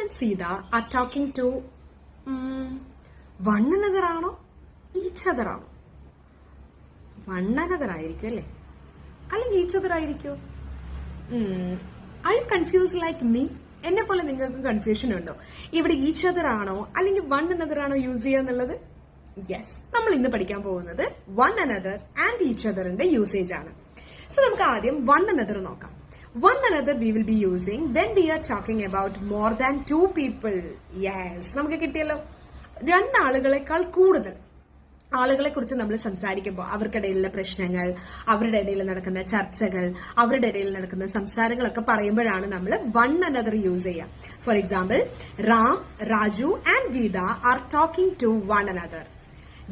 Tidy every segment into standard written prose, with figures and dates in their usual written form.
and Sita are talking to one another ആണോ each other ആണോ? one another ആയിരിക്കും അല്ലേ, അല്ലെങ്കിൽ each other ആയിരിക്കും? Are you confused like me? എന്നെ പോലെ നിങ്ങൾക്ക് കൺഫ്യൂഷൻ ഉണ്ടോ? ഇവിടെ each other ആണോ അല്ലെങ്കിൽ one another ആണോ യൂസ് ചെയ്യുക എന്നുള്ളത്? യെസ്, നമ്മൾ ഇന്ന് പഠിക്കാൻ പോകുന്നത് one another and each otherന്റെ യൂസേജ് ആണ്. സോ നമുക്ക് ആദ്യം one another നോക്കാം. One another we will be using when we are talking about more than two people. Yes, നമുക്ക് കിട്ടിയല്ലോ. രണ്ടാളുകളെക്കാൾ കൂടുതൽ ആളുകളെ കുറിച്ച് നമ്മൾ സംസാരിക്കുമ്പോൾ അവർക്കിടയിലുള്ള പ്രശ്നങ്ങൾ, അവരുടെ ഇടയിൽ നടക്കുന്ന ചർച്ചകൾ, അവരുടെ ഇടയിൽ നടക്കുന്ന സംസാരങ്ങളൊക്കെ പറയുമ്പോഴാണ് നമ്മൾ one another യൂസ് ചെയ്യുക. For example, Ram, Raju and Geetha are talking to one another.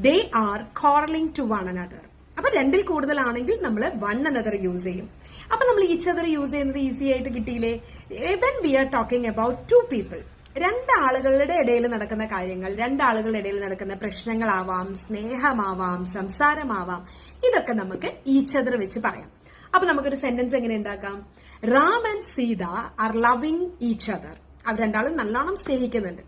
They are quarreling to one another. അപ്പൊ രണ്ടിൽ കൂടുതലാണെങ്കിൽ നമ്മൾ one another യൂസ് ചെയ്യും. അപ്പൊ നമ്മൾ each other യൂസ് ചെയ്യുന്നത് ഈസി ആയിട്ട് കിട്ടിയില്ലേ? When we are talking about two people, രണ്ടാളുകളുടെ ഇടയിൽ നടക്കുന്ന കാര്യങ്ങൾ, രണ്ടാളുകളുടെ ഇടയിൽ നടക്കുന്ന പ്രശ്നങ്ങളാവാം, സ്നേഹമാവാം, സംസാരമാവാം, ഇതൊക്കെ നമുക്ക് each other വെച്ച് പറയാം. അപ്പൊ നമുക്കൊരു സെന്റൻസ് എങ്ങനെ ഉണ്ടാക്കാം? Ram and Sita are loving each other. അവർ രണ്ടാളും നല്ലോണം സ്നേഹിക്കുന്നുണ്ട്.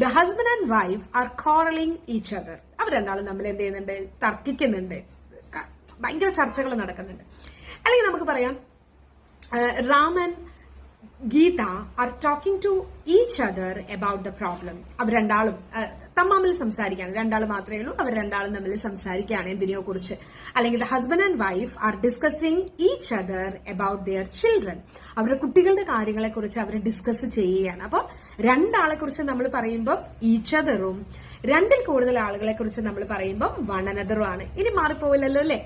The husband and wife are quarreling each other. അവർ രണ്ടാളും തമ്മിൽ എന്ത് ചെയ്യുന്നുണ്ട്? തർക്കിക്കുന്നുണ്ട്, ഭയങ്കര ചർച്ചകൾ നടക്കുന്നുണ്ട്. അല്ലെങ്കിൽ നമുക്ക് പറയാം, Ram and Geetha are talking to each other about the problem. അവർ രണ്ടാളും തമ്മിൽ സംസാരിക്കുകയാണ്, രണ്ടാളും മാത്രമേ ഉള്ളൂ, അവർ രണ്ടാളും തമ്മിൽ സംസാരിക്കുകയാണ് എന്തിനെയോ കുറിച്ച്. അല്ലെങ്കിൽ husband and wife are discussing each other about their children. അവരുടെ കുട്ടികളുടെ കാര്യങ്ങളെ കുറിച്ച് അവർ ഡിസ്കസ് ചെയ്യുകയാണ്. അപ്പോൾ രണ്ടാളെ കുറിച്ച് നമ്മൾ പറയുമ്പോൾ ഈച്ച് അതറും, രണ്ടിൽ കൂടുതൽ ആളുകളെ കുറിച്ച് നമ്മൾ പറയുമ്പോൾ one another ആണ്. ഇനി മാറിപ്പോവില്ലല്ലോ അല്ലേ?